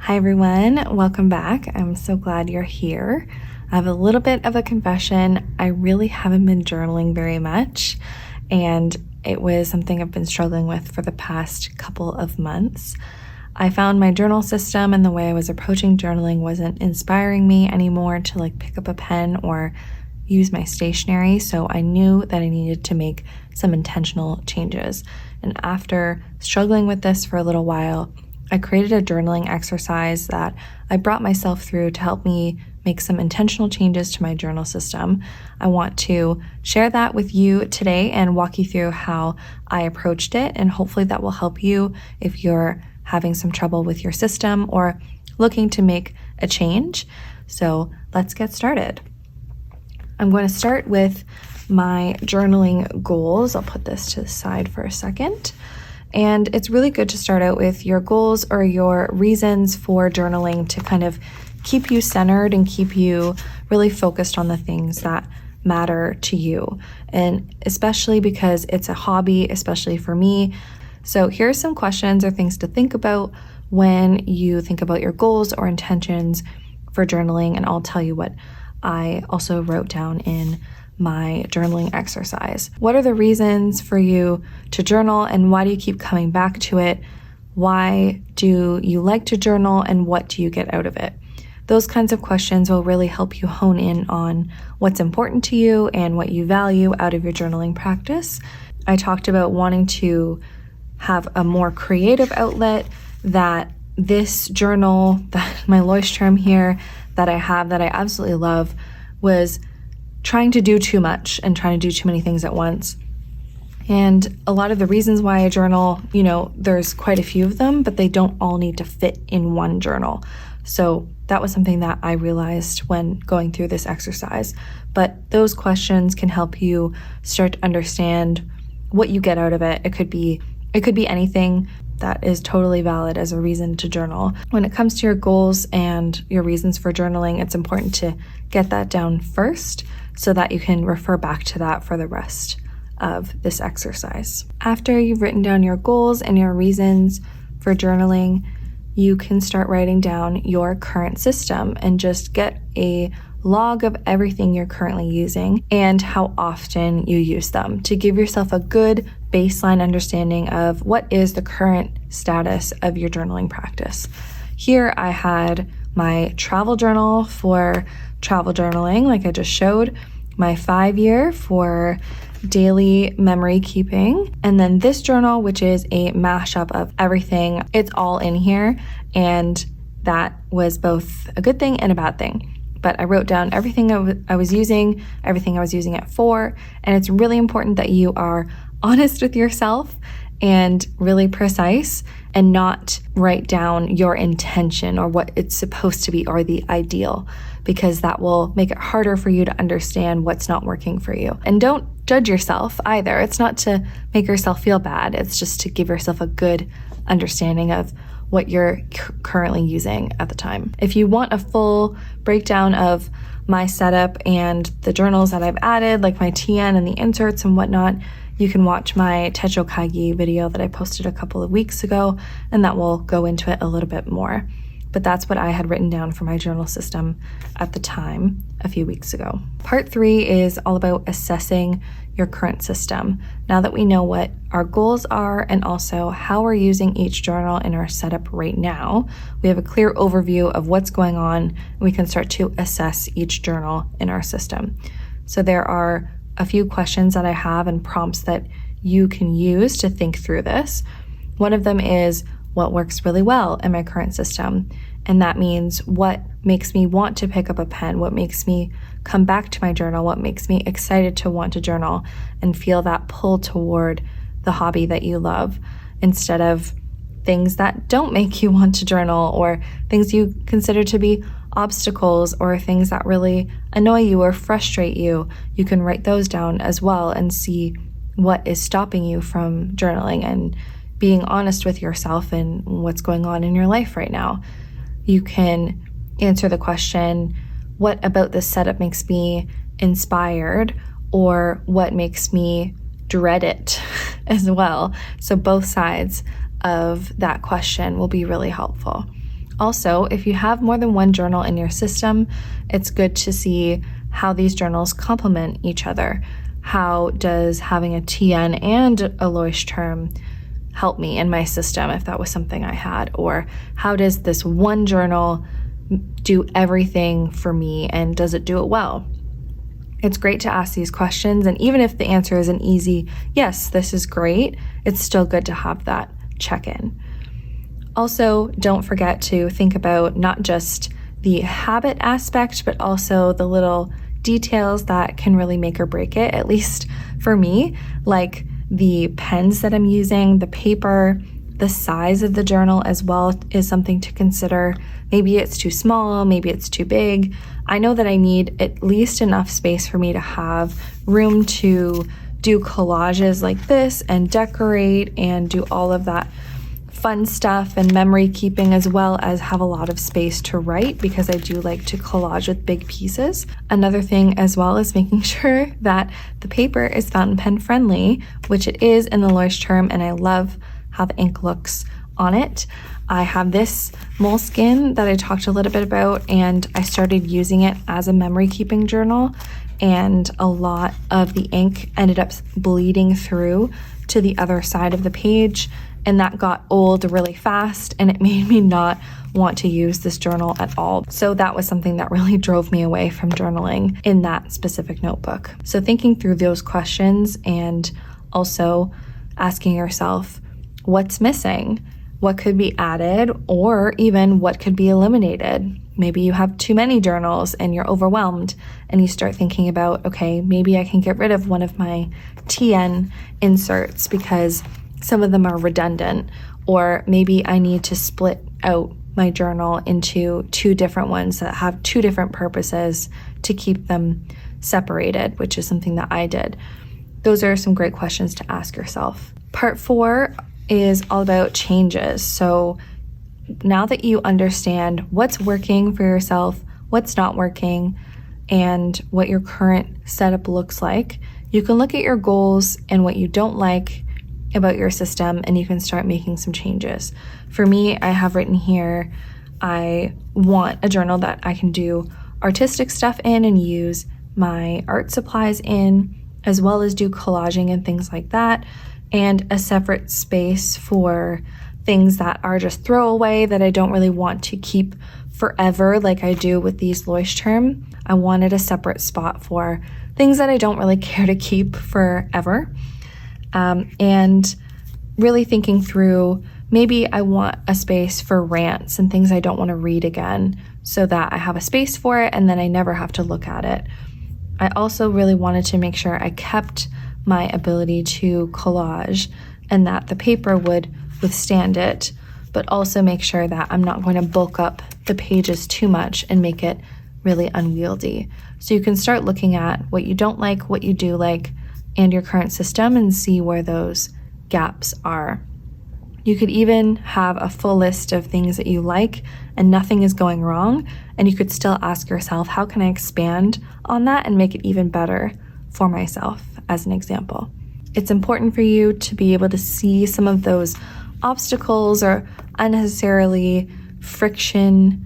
Hi everyone, welcome back. I'm so glad you're here. I have a little bit of a confession. I really haven't been journaling very much, and it was something I've been struggling with for the past couple of months. I found my journal system and the way I was approaching journaling wasn't inspiring me anymore to pick up a pen or use my stationery, so I knew that I needed to make some intentional changes. And after struggling with this for a little while, I created a journaling exercise that I brought myself through to help me make some intentional changes to my journal system. I want to share that with you today and walk you through how I approached it, and hopefully that will help you if you're having some trouble with your system or looking to make a change. So let's get started. I'm going to start with my journaling goals. I'll put this to the side for a second. And it's really good to start out with your goals or your reasons for journaling to kind of keep you centered and keep you really focused on the things that matter to you. And especially because it's a hobby, especially for me. So here are some questions or things to think about when you think about your goals or intentions for journaling. And I'll tell you what I also wrote down in my journaling exercise. What are the reasons for you to journal, and why do you keep coming back to it? Why do you like to journal, and what do you get out of it? Those kinds of questions will really help you hone in on what's important to you and what you value out of your journaling practice. I talked about wanting to have a more creative outlet, that this journal, that my Leuchtturm here that I have that I absolutely love, was trying to do too much and trying to do too many things at once. And a lot of the reasons why I journal, there's quite a few of them, but they don't all need to fit in one journal. So that was something that I realized when going through this exercise. But those questions can help you start to understand what you get out of it. It could be anything. That is totally valid as a reason to journal. When it comes to your goals and your reasons for journaling, it's important to get that down first so that you can refer back to that for the rest of this exercise. After you've written down your goals and your reasons for journaling, you can start writing down your current system and just get a log of everything you're currently using and how often you use them to give yourself a good baseline understanding of what is the current status of your journaling practice. Here I had my travel journal for travel journaling, like I just showed, my 5-year for daily memory keeping, and then this journal, which is a mashup of everything. It's all in here, and that was both a good thing and a bad thing. But I wrote down everything I was using it for, and it's really important that you are honest with yourself and really precise, and not write down your intention or what it's supposed to be or the ideal, because that will make it harder for you to understand what's not working for you. And don't judge yourself either. It's not to make yourself feel bad. It's just to give yourself a good understanding of what you're currently using at the time. If you want a full breakdown of my setup and the journals that I've added, like my TN and the inserts and whatnot, you can watch my Techo Kagi video that I posted a couple of weeks ago, and that will go into it a little bit more. But that's what I had written down for my journal system at the time a few weeks ago. Part 3 is all about assessing your current system. Now that we know what our goals are and also how we're using each journal in our setup right now, we have a clear overview of what's going on, and we can start to assess each journal in our system. So there are a few questions that I have and prompts that you can use to think through this. One of them is, what works really well in my current system? And that means what makes me want to pick up a pen, what makes me come back to my journal, what makes me excited to want to journal and feel that pull toward the hobby that you love, instead of things that don't make you want to journal, or things you consider to be obstacles, or things that really annoy you or frustrate you. You can write those down as well and see what is stopping you from journaling and being honest with yourself and what's going on in your life right now. You can answer the question, what about this setup makes me inspired, or what makes me dread it as well. So both sides of that question will be really helpful. Also, if you have more than one journal in your system, it's good to see how these journals complement each other. How does having a TN and a Leuchtturm help me in my system if that was something I had? Or how does this one journal do everything for me, and does it do it well? It's great to ask these questions, and even if the answer is an easy, yes, this is great, it's still good to have that check-in. Also, don't forget to think about not just the habit aspect, but also the little details that can really make or break it, at least for me, like the pens that I'm using, the paper, the size of the journal as well is something to consider. Maybe it's too small, maybe it's too big. I know that I need at least enough space for me to have room to do collages like this and decorate and do all of that fun stuff and memory keeping, as well as have a lot of space to write, because I do like to collage with big pieces. Another thing as well is making sure that the paper is fountain pen friendly, which it is in the Leuchtturm, and I love how the ink looks on it. I have this Moleskine that I talked a little bit about, and I started using it as a memory keeping journal, and a lot of the ink ended up bleeding through to the other side of the page, and that got old really fast, and it made me not want to use this journal at all. So that was something that really drove me away from journaling in that specific notebook. So thinking through those questions, and also asking yourself, what's missing? What could be added, or even what could be eliminated? Maybe you have too many journals and you're overwhelmed, and you start thinking about, okay, maybe I can get rid of one of my TN inserts because some of them are redundant, or maybe I need to split out my journal into two different ones that have two different purposes to keep them separated, which is something that I did. Those are some great questions to ask yourself. Part 4 is all about changes. So now that you understand what's working for yourself, what's not working, and what your current setup looks like, you can look at your goals and what you don't like about your system, and you can start making some changes. For me, I have written here, I want a journal that I can do artistic stuff in and use my art supplies in, as well as do collaging and things like that, and a separate space for things that are just throwaway that I don't really want to keep forever like I do with these Leuchtturm. I wanted a separate spot for things that I don't really care to keep forever. And really thinking through, maybe I want a space for rants and things I don't want to read again, so that I have a space for it and then I never have to look at it. I also really wanted to make sure I kept my ability to collage and that the paper would withstand it, but also make sure that I'm not going to bulk up the pages too much and make it really unwieldy. So you can start looking at what you don't like, what you do like, and your current system, and see where those gaps are. You could even have a full list of things that you like and nothing is going wrong, and you could still ask yourself, how can I expand on that and make it even better for myself, as an example. It's important for you to be able to see some of those obstacles or unnecessarily friction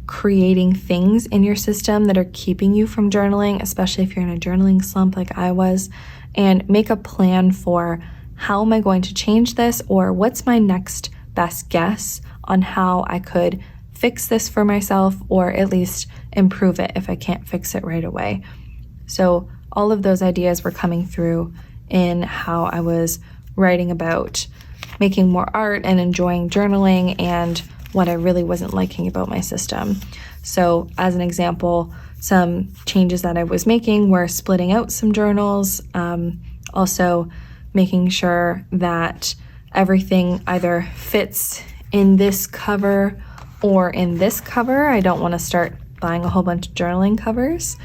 creating things in your system that are keeping you from journaling, especially if you're in a journaling slump like I was, and make a plan for, how am I going to change this, or what's my next best guess on how I could fix this for myself, or at least improve it if I can't fix it right away. So all of those ideas were coming through in how I was writing about making more art and enjoying journaling, and what I really wasn't liking about my system. So as an example, some changes that I was making were splitting out some journals, also making sure that everything either fits in this cover or in this cover. I don't want to start buying a whole bunch of journaling covers.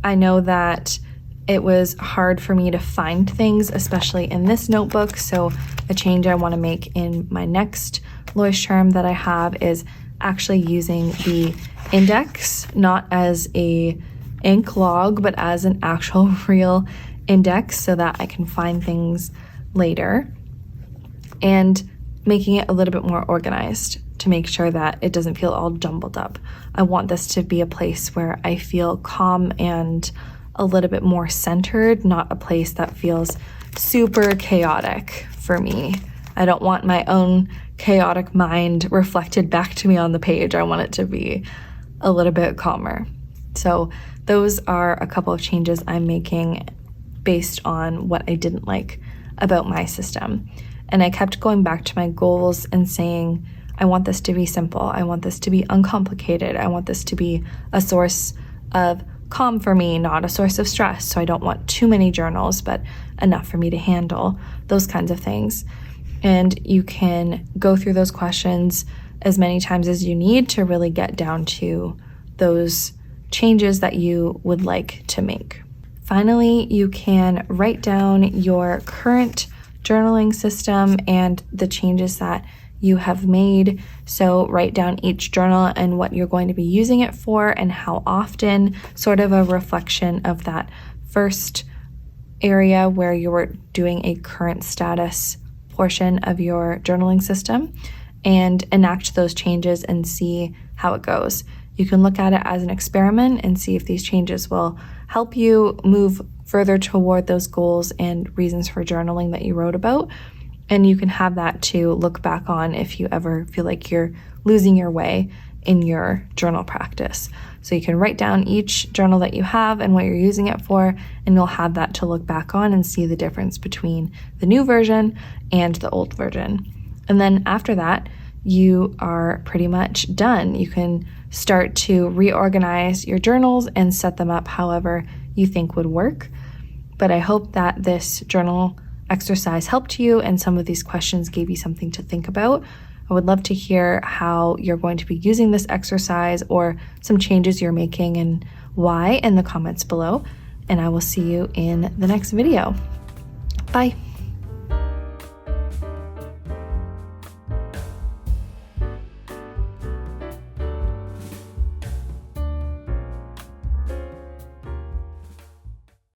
I know that it was hard for me to find things, especially in this notebook, so a change I want to make in my next Leuchtturm that I have is actually using the index, not as a ink log, but as an actual real index, so that I can find things later, and making it a little bit more organized. to make sure that it doesn't feel all jumbled up. I want this to be a place where I feel calm and a little bit more centered, not a place that feels super chaotic for me. I don't want my own chaotic mind reflected back to me on the page. I want it to be a little bit calmer. So those are a couple of changes I'm making based on what I didn't like about my system. And I kept going back to my goals and saying, I want this to be simple. I want this to be uncomplicated. I want this to be a source of calm for me, not a source of stress. So I don't want too many journals, but enough for me to handle, those kinds of things. And you can go through those questions as many times as you need to really get down to those changes that you would like to make. Finally, you can write down your current journaling system and the changes that you have made. So write down each journal and what you're going to be using it for and how often, sort of a reflection of that first area where you were doing a current status portion of your journaling system, and enact those changes and see how it goes. You can look at it as an experiment and see if these changes will help you move further toward those goals and reasons for journaling that you wrote about. And you can have that to look back on if you ever feel like you're losing your way in your journal practice. So you can write down each journal that you have and what you're using it for, and you'll have that to look back on and see the difference between the new version and the old version. And then after that, you are pretty much done. You can start to reorganize your journals and set them up however you think would work. But I hope that this journal exercise helped you and some of these questions gave you something to think about. I would love to hear how you're going to be using this exercise or some changes you're making and why in the comments below. And I will see you in the next video. Bye.